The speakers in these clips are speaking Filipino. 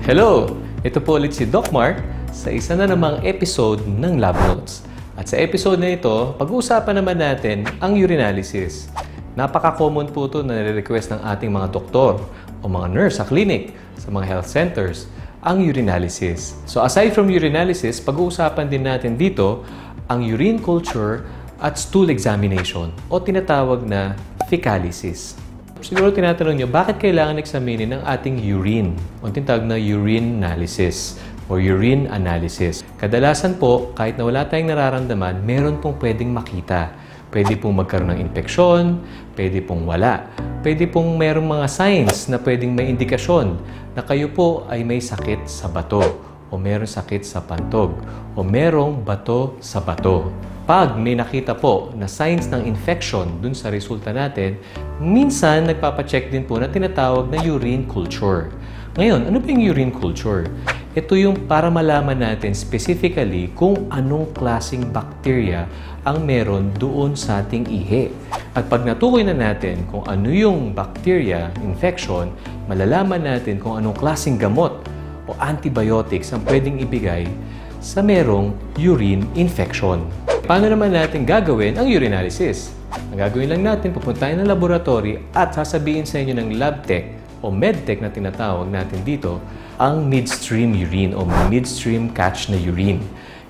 Hello! Ito po ulit si Doc Mark sa isa na namang episode ng Lab Notes. At sa episode na ito, pag-uusapan naman natin ang urinalysis. Napaka-common po ito na nire-request ng ating mga doktor o mga nurse sa clinic, sa mga health centers, ang urinalysis. So aside from urinalysis, pag-uusapan din natin dito ang urine culture at stool examination o tinatawag na fecalysis. Siguro tinatanong nyo, bakit kailangan examinin ang ating urine? O tinatawag na urine analysis o urine analysis. Kadalasan po, kahit na wala tayong nararamdaman, meron pong pwedeng makita. Pwede pong magkaroon ng infeksyon, pwede pong wala. Pwede pong merong mga signs na pwedeng may indikasyon na kayo po ay may sakit sa bato o merong sakit sa pantog o merong bato sa bato. Pag may nakita po na signs ng infection dun sa resulta natin, minsan nagpapacheck din po na tinatawag na urine culture. Ngayon, ano ba yung urine culture? Ito yung para malaman natin specifically kung anong klaseng bacteria ang meron doon sa ating ihi. At pag natukoy na natin kung ano yung bacteria, infection, malalaman natin kung anong klaseng gamot o antibiotics ang pwedeng ibigay sa merong urine infection. Paano naman natin gagawin ang urinalysis? Ang gagawin lang natin, pupunta tayo ng laboratory at sasabihin sa inyo ng lab tech o med tech na tinatawag natin dito, ang midstream urine o midstream catch na urine.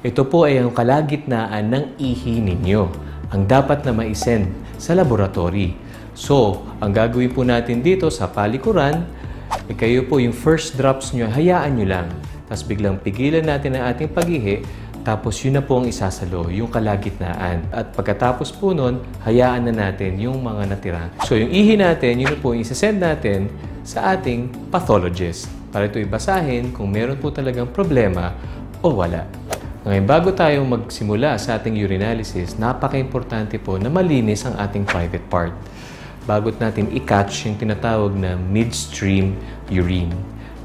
Ito po ay ang kalagitnaan ng ihi ninyo, ang dapat na ma-send sa laboratory. So, ang gagawin po natin dito sa palikuran, kayo po yung first drops nyo, hayaan nyo lang. Tapos biglang pigilan natin ang ating pag-ihi. Tapos yun na po ang isasalo, yung kalagitnaan. At pagkatapos po nun, hayaan na natin yung mga natira. So yung ihi natin, yun po yung isasend natin sa ating pathologist. Para ito ibasahin kung meron po talagang problema o wala. Ngayon, bago tayo magsimula sa ating urinalysis, napaka-importante po na malinis ang ating private part. Bago natin i-catch yung tinatawag na midstream urine.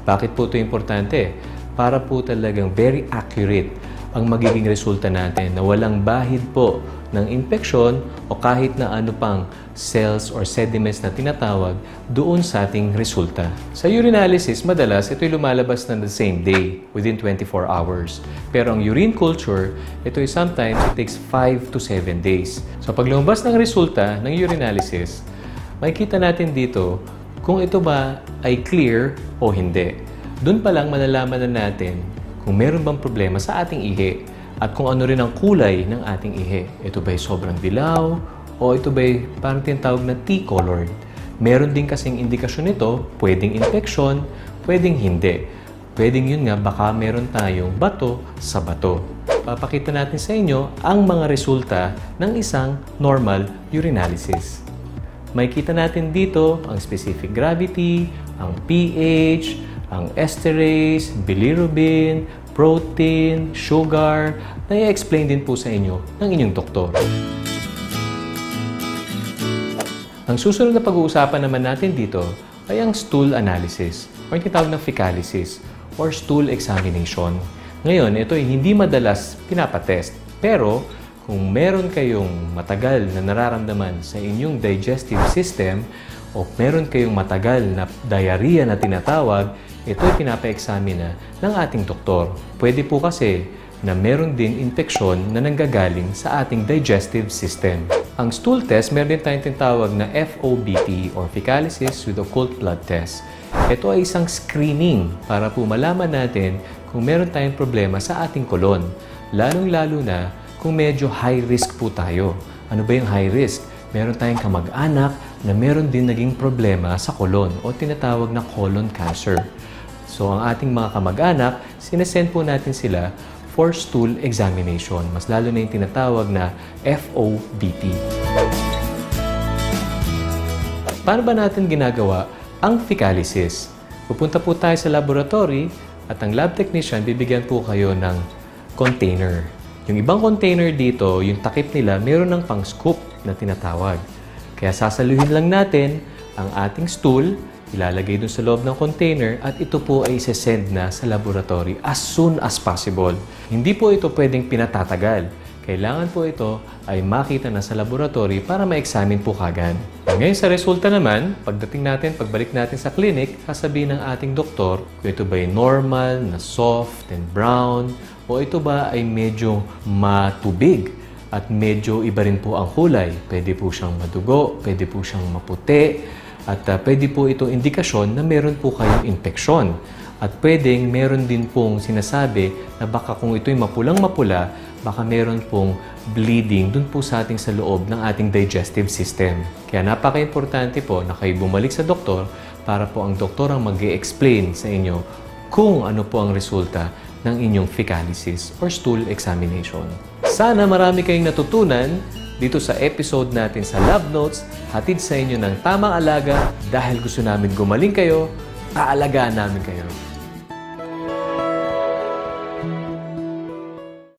Bakit po ito importante? Para po talagang very accurate ang magiging resulta natin na walang bahid po ng infeksyon o kahit na ano pang cells or sediments na tinatawag doon sa ating resulta. Sa urinalysis, madalas ito'y lumalabas na the same day, within 24 hours. Pero ang urine culture, ito'y sometimes it takes 5 to 7 days. So pag lumabas ng resulta ng urinalysis, makikita natin dito kung ito ba ay clear o hindi. Doon pa lang malalaman na natin kung meron bang problema sa ating ihi at kung ano rin ang kulay ng ating ihi. Ito ba'y sobrang dilaw o ito ba'y parang tinatawag na tea-colored. Meron din kasing indikasyon nito, pwedeng infeksyon, pwedeng hindi. Pwedeng yun nga, baka meron tayong bato sa bato. Papakita natin sa inyo ang mga resulta ng isang normal urinalysis. Makikita natin dito ang specific gravity, ang pH, ang esterase, bilirubin, protein, sugar, na i-explain din po sa inyo ng inyong doktor. Ang susunod na pag-uusapan naman natin dito ay ang stool analysis o yung tinatawag na fecalysis or stool examination. Ngayon, ito ay hindi madalas pinapatest, pero kung meron kayong matagal na nararamdaman sa inyong digestive system o meron kayong matagal na diarrhea na tinatawag, ito ay pinapa-examina ng ating doktor. Pwede po kasi na meron din infeksyon na nanggagaling sa ating digestive system. Ang stool test, meron din tayong tinatawag na FOBT or fecalysis with occult blood test. Ito ay isang screening para po malaman natin kung meron tayong problema sa ating kolon. Lalong-lalo na kung medyo high risk po tayo. Ano ba yung high risk? Meron tayong kamag-anak na meron din naging problema sa kolon o tinatawag na colon cancer. So, ang ating mga kamag-anak, sinesend po natin sila for stool examination. Mas lalo na yung tinatawag na FOBT. Paano ba natin ginagawa ang fecalysis? Pupunta po tayo sa laboratory at ang lab technician bibigyan po kayo ng container. Yung ibang container dito, yung takip nila, meron ng pang-scoop na tinatawag. Kaya sasaluhin lang natin ang ating stool, ilalagay dun sa loob ng container at ito po ay isesend na sa laboratory as soon as possible. Hindi po ito pwedeng pinatatagal. kailangan po ito ay makita na sa laboratory para ma-examine po kagad. Ngayon sa resulta naman, pagbalik natin sa clinic, sasabihin ng ating doktor kung ito ba ay normal, na soft and brown, o ito ba ay medyo matubig at medyo iba rin po ang kulay. Pwede po siyang madugo, pwede po siyang maputi, at pwede po itong indikasyon na meron po kayong infeksyon. At pwedeng meron din pong sinasabi na baka kung ito'y mapulang-mapula, baka meron pong bleeding dun po sa loob ng ating digestive system. Kaya napaka-importante po na kayo bumalik sa doktor para po ang doktor ang mag-i-explain sa inyo kung ano po ang resulta ng inyong fecalysis or stool examination. Sana marami kayong natutunan dito sa episode natin sa Lab Notes, hatid sa inyo ng tamang alaga dahil gusto namin gumaling kayo, aalagaan namin kayo.